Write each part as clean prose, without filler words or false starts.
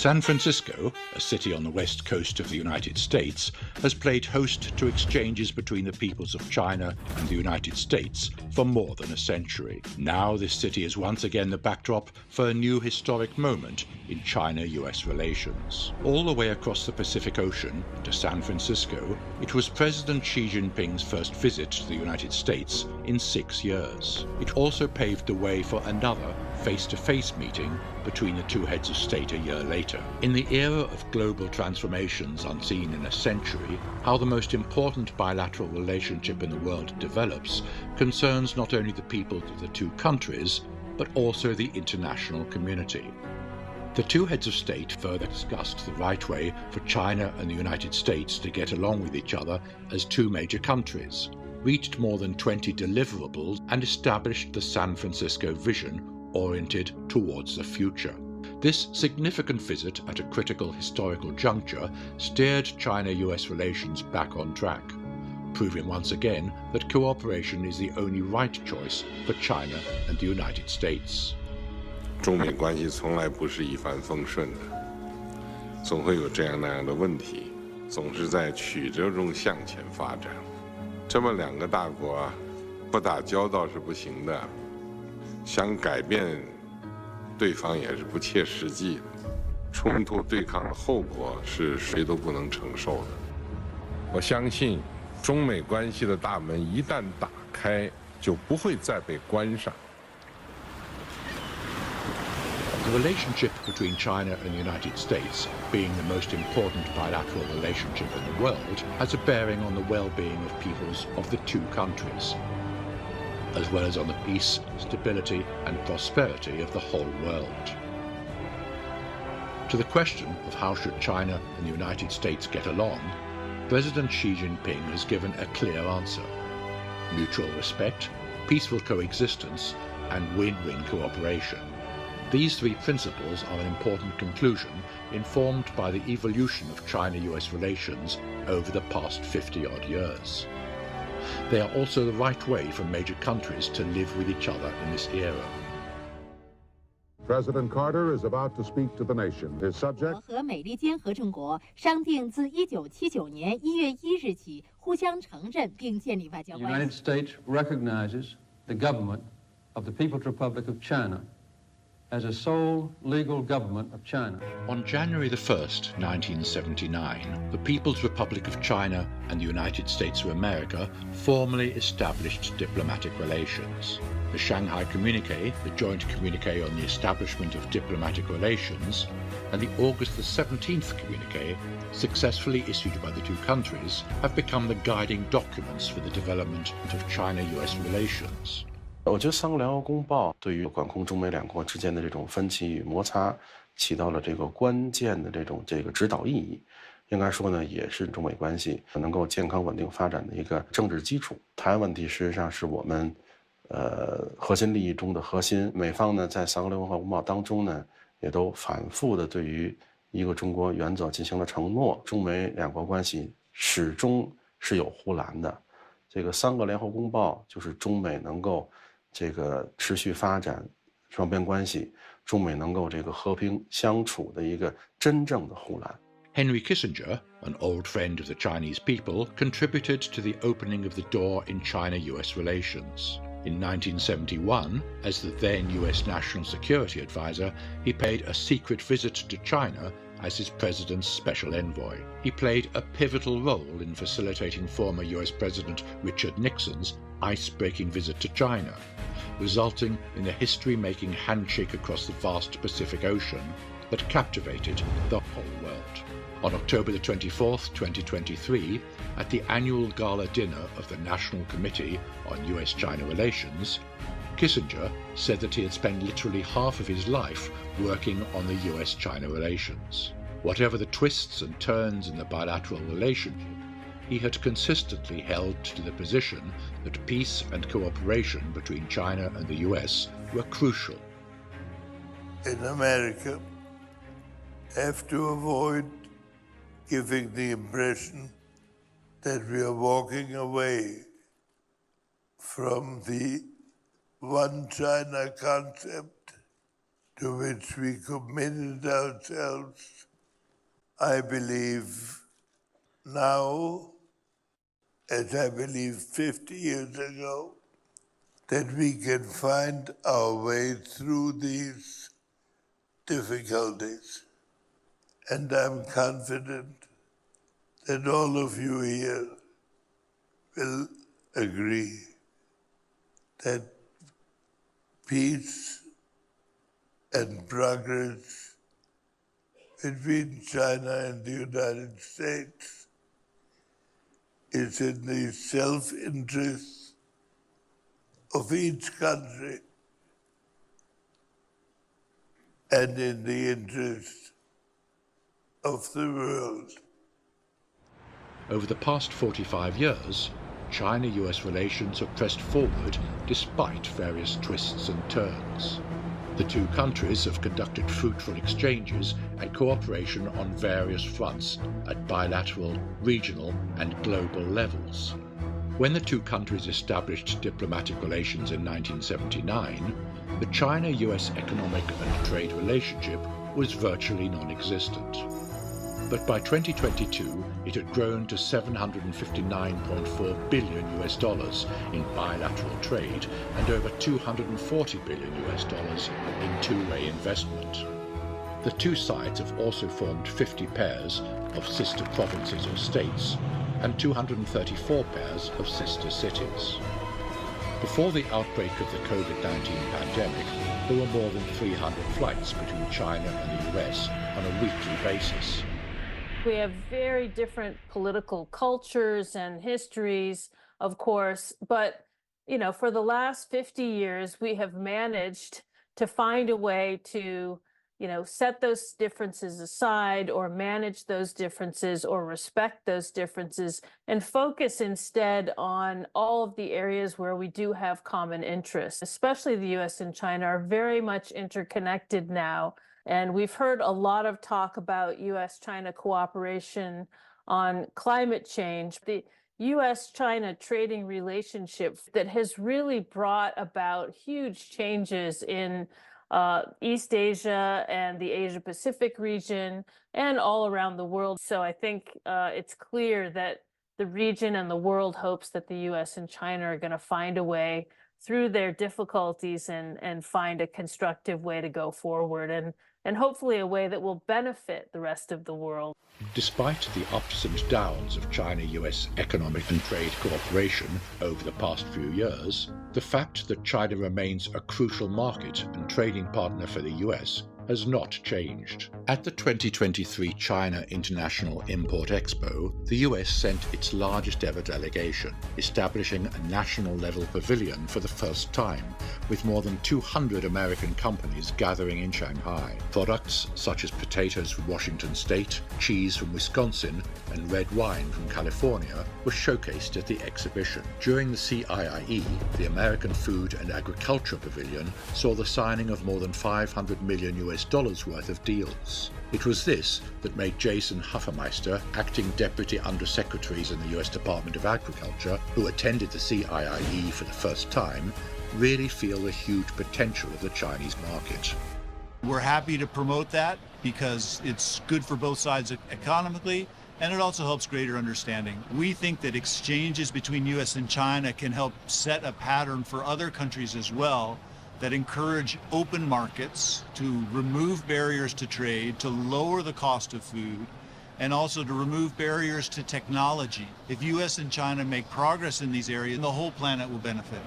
San Francisco, a city on the west coast of the United States, has played host to exchanges between the peoples of China and the United States for more than a century. Now this city is once again the backdrop for a new historic moment in China-U.S. relations. All the way across the Pacific Ocean to San Francisco, it was President Xi Jinping's first visit to the United States in 6 years. It also paved the way for another face-to-face meeting between the two heads of state a year later. In the era of global transformations unseen in a century, how the most important bilateral relationship in the world develops concerns not only the peoples of the two countries, but also the international community. The two heads of state further discussed the right way for China and the United States to get along with each other as two major countries, reached more than 20 deliverables, and established the San Francisco vision oriented towards the future. This significant visit at a critical historical juncture steered China-U.S. relations back on track, proving once again that cooperation is the only right choice for China and the United States. 中美关系从来不是一帆风顺的，总会有这样那样的问题，总是在曲折中向前发展。这么两个大国啊，不打交道是不行的。 想改变对方也是不切实际的，冲突对抗的后果是谁都不能承受的。我相信，中美关系的大门一旦打开，就不会再被关上。 The relationship between China and the United States, being the most important bilateral relationship in the world, has a bearing on the well-being of peoples of the two countries, as well as on the peace, stability and prosperity of the whole world. To the question of how should China and the United States get along, President Xi Jinping has given a clear answer: mutual respect, peaceful coexistence and win-win cooperation. These three principles are an important conclusion informed by the evolution of China-US relations over the past 50-odd years. They are also the right way for major countries to live with each other in this era. President Carter is about to speak to the nation. His subject. 和美利坚合众国商定自1979年1月1日起互相承认并建立外交关系。 The United States recognizes the government of the People's Republic of China as a sole legal government of China. On January 1st, 1979, the People's Republic of China and the United States of America formally established diplomatic relations. The Shanghai Communique, the joint communique on the establishment of diplomatic relations, and the August 17th Communique, successfully issued by the two countries, have become the guiding documents for the development of China-US relations. 我觉得三个联合公报对于管控中美两国之间的这种分歧与摩擦，起到了这个关键的这个指导意义。应该说呢，也是中美关系能够健康稳定发展的一个政治基础。台湾问题事实上是我们核心利益中的核心。美方呢在三个联合公报当中呢，也都反复的对于一个中国原则进行了承诺。中美两国关系始终是有护栏的。这个三个联合公报就是中美能够 这个持续发展双边关系，中美能够这个和平相处的一个真正的护栏。 Henry Kissinger, an old friend of the Chinese people, contributed to the opening of the door in China-US relations. In 1971, as the then US National Security Advisor, he paid a secret visit to China as his president's special envoy. He played a pivotal role in facilitating former US President Richard Nixon's ice-breaking visit to China, resulting in a history-making handshake across the vast Pacific Ocean that captivated the whole world. On October 24th, 2023, at the annual gala dinner of the National Committee on US-China Relations, Kissinger said that he had spent literally half of his life working on the US-China relations. Whatever the twists and turns in the bilateral relationship, he had consistently held to the position that peace and cooperation between China and the US were crucial. In America, have to avoid giving the impression that we are walking away from the one China concept to which we committed ourselves, I believe now, as I believe 50 years ago, that we can find our way through these difficulties. And I'm confident that all of you here will agree that peace and progress between China and the United States is in the self-interest of each country and in the interest of the world. Over the past 45 years, China-US relations have pressed forward despite various twists and turns. The two countries have conducted fruitful exchanges and cooperation on various fronts at bilateral, regional, and global levels. When the two countries established diplomatic relations in 1979, the China-US economic and trade relationship was virtually non-existent. But by 2022, it had grown to $759.4 billion in bilateral trade and over $240 billion in two-way investment. The two sides have also formed 50 pairs of sister provinces or states and 234 pairs of sister cities. Before the outbreak of the COVID-19 pandemic, there were more than 300 flights between China and the US on a weekly basis. We have very different political cultures and histories, of course, but, you know, for the last 50 years, we have managed to find a way to, you know, set those differences aside or manage those differences or respect those differences and focus instead on all of the areas where we do have common interests. Especially the US and China are very much interconnected now. And we've heard a lot of talk about US-China cooperation on climate change. The US-China trading relationship that has really brought about huge changes in East Asia and the Asia-Pacific region and all around the world. So I think it's clear that the region and the world hopes that the US and China are going to find a way through their difficulties and find a constructive way to go forward and hopefully a way that will benefit the rest of the world. Despite the ups and downs of China-US economic and trade cooperation over the past few years, the fact that China remains a crucial market and trading partner for the US has not changed. At the 2023 China International Import Expo, the US sent its largest ever delegation, establishing a national-level pavilion for the first time, with more than 200 American companies gathering in Shanghai. Products such as potatoes from Washington State, cheese from Wisconsin, and red wine from California were showcased at the exhibition. During the CIIE, the American Food and Agriculture Pavilion saw the signing of more than $500 million worth of deals. It was this that made Jason Huffermeister, acting Deputy Undersecretaries in the US Department of Agriculture, who attended the CIIE for the first time, really feel the huge potential of the Chinese market. We're happy to promote that because it's good for both sides economically, and it also helps greater understanding. We think that exchanges between US and China can help set a pattern for other countries as well that encourage open markets, to remove barriers to trade, to lower the cost of food, and also to remove barriers to technology. If US and China make progress in these areas, the whole planet will benefit.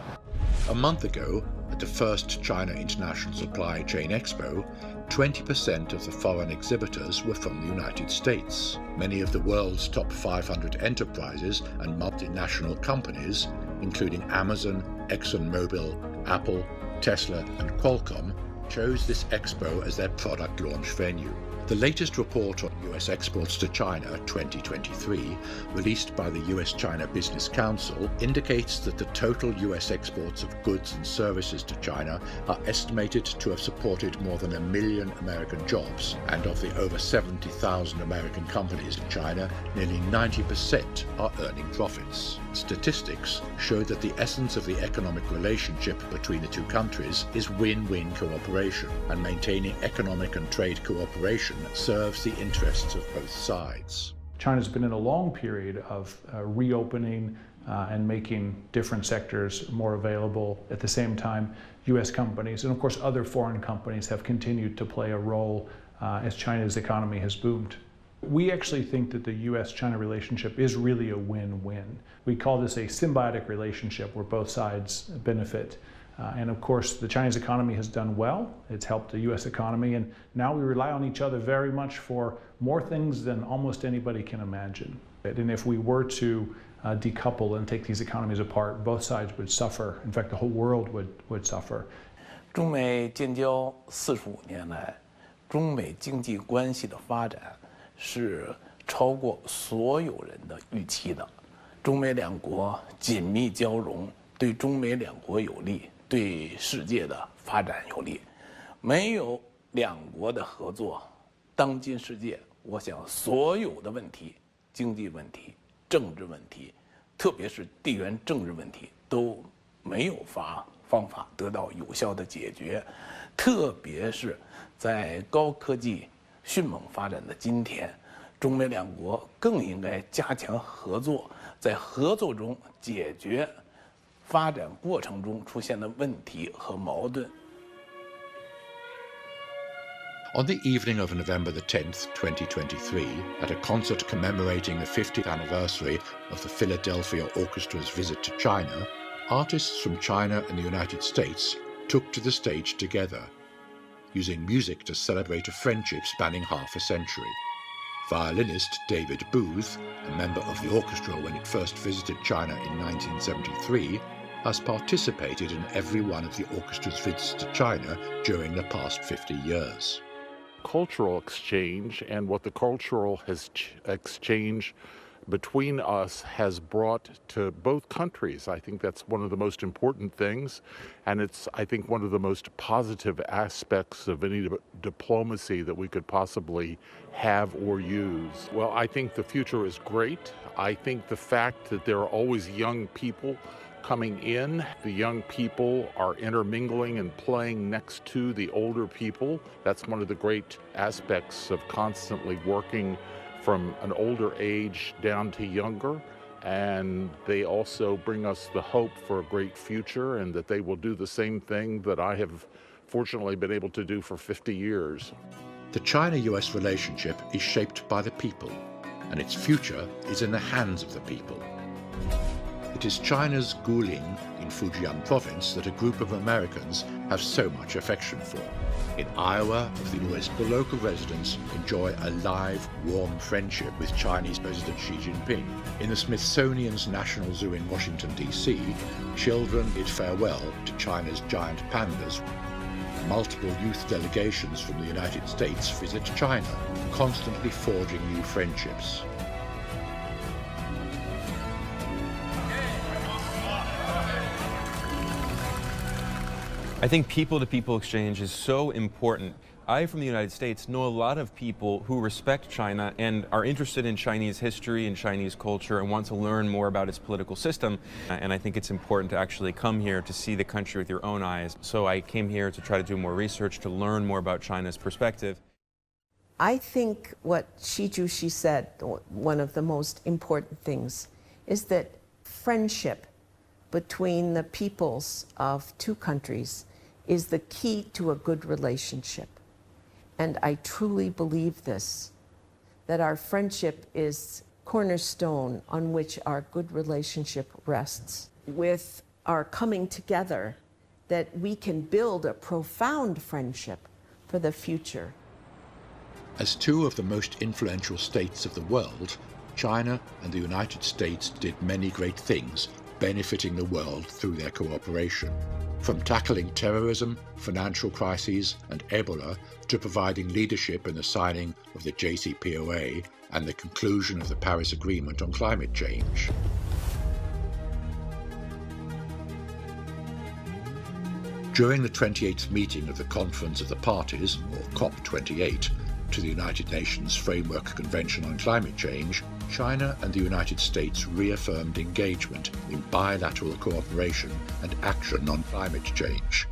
A month ago, at the first China International Supply Chain Expo, 20% of the foreign exhibitors were from the United States. Many of the world's top 500 enterprises and multinational companies, including Amazon, ExxonMobil, Apple, Tesla, and Qualcomm, chose this expo as their product launch venue. The latest report on U.S. exports to China 2023, released by the U.S.-China Business Council, indicates that the total U.S. exports of goods and services to China are estimated to have supported more than 1 million American jobs, and of the over 70,000 American companies in China, nearly 90% are earning profits. Statistics show that the essence of the economic relationship between the two countries is win-win cooperation, and maintaining economic and trade cooperation serves the interests of both sides. China's been in a long period of reopening and making different sectors more available. At the same time, U.S. companies and of course other foreign companies have continued to play a role as China's economy has boomed. We actually think that the U.S.-China relationship is really a win-win. We call this a symbiotic relationship where both sides benefit. And of course, the Chinese economy has done well. It's helped the U.S. economy, and now we rely on each other very much for more things than almost anybody can imagine. And if we were to decouple and take these economies apart, both sides would suffer. In fact, the whole world would suffer. 中美建交45年来，中美经济关系的发展是超过所有人的预期的。中美两国紧密交融，对中美两国有利，对世界的发展有利。没有两国的合作，当今世界，我想所有的问题，经济问题、政治问题，特别是地缘政治问题，都没有方法得到有效的解决。特别是在高科技迅猛发展的今天，中美两国更应该加强合作，在合作中解决发展过程中出现的问题和矛盾。On the evening of November the 10th, 2023, at a concert commemorating the 50th anniversary of the Philadelphia Orchestra's visit to China, artists from China and the United States took to the stage together, using music to celebrate a friendship spanning half a century. Violinist David Booth, a member of the orchestra when it first visited China in 1973, has participated in every one of the orchestra's visits to China during the past 50 years. Cultural exchange and what the cultural exchange between us has brought to both countries. I think that's one of the most important things, and it's, I think, one of the most positive aspects of any diplomacy that we could possibly have or use. Well, I think the future is great. I think the fact that there are always young people coming in, the young people are intermingling and playing next to the older people. That's one of the great aspects of constantly working from an older age down to younger, and they also bring us the hope for a great future and that they will do the same thing that I have fortunately been able to do for 50 years. The China-U.S. relationship is shaped by the people, and its future is in the hands of the people. It is China's Guilin in Fujian province that a group of Americans have so much affection for. In Iowa, the U.S. local residents enjoy a live, warm friendship with Chinese President Xi Jinping. In the Smithsonian's National Zoo in Washington, D.C., children bid farewell to China's giant pandas. Multiple youth delegations from the United States visit China, constantly forging new friendships. I think people-to-people exchange is so important. I, from the United States, know a lot of people who respect China and are interested in Chinese history and Chinese culture and want to learn more about its political system. And I think it's important to actually come here to see the country with your own eyes. So I came here to try to do more research, to learn more about China's perspective. I think what Xi Jushi said, one of the most important things, is that friendship between the peoples of two countries is the key to a good relationship. And I truly believe this, that our friendship is cornerstone on which our good relationship rests. With our coming together, that we can build a profound friendship for the future. As two of the most influential states of the world, China and the United States did many great things, benefiting the world through their cooperation. From tackling terrorism, financial crises, and Ebola to providing leadership in the signing of the JCPOA and the conclusion of the Paris Agreement on climate change. During the 28th meeting of the Conference of the Parties, or COP28, to the United Nations Framework Convention on Climate Change, China and the United States reaffirmed engagement in bilateral cooperation and action on climate change.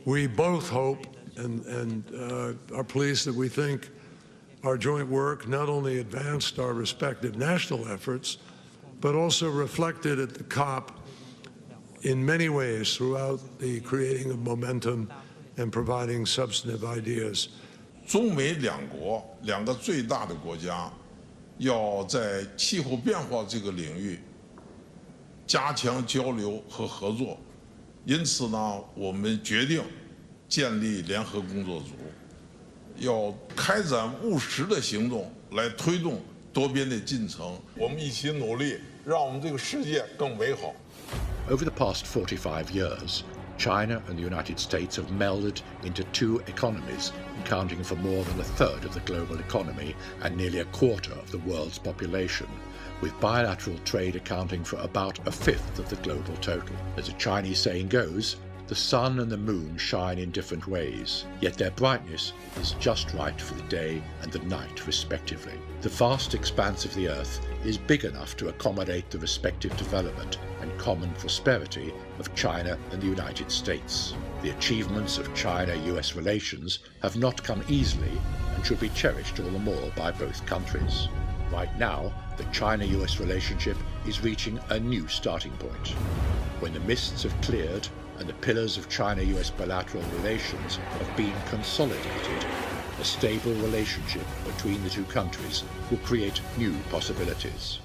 We both hope and are pleased that we think our joint work not only advanced our respective national efforts, but also reflected at the COP in many ways throughout the creating of momentum and providing substantive ideas. 中美两个最大的国家要在气候变化这个领域加强交流和合作，因此呢，我们决定建立联合工作组，要开展务实的行动来推动多边的进程。我们一起努力，让我们这个世界更美好。 Over the past 45 years, China and the United States have melded into two economies, accounting for more than a third of the global economy and nearly a quarter of the world's population, with bilateral trade accounting for about a fifth of the global total. As a Chinese saying goes, the sun and the moon shine in different ways, yet their brightness is just right for the day and the night, respectively. The vast expanse of the Earth is big enough to accommodate the respective development and common prosperity of China and the United States. The achievements of China-U.S. relations have not come easily and should be cherished all the more by both countries. Right now, the China-U.S. relationship is reaching a new starting point. When the mists have cleared and the pillars of China-U.S. bilateral relations have been consolidated, a stable relationship between the two countries will create new possibilities.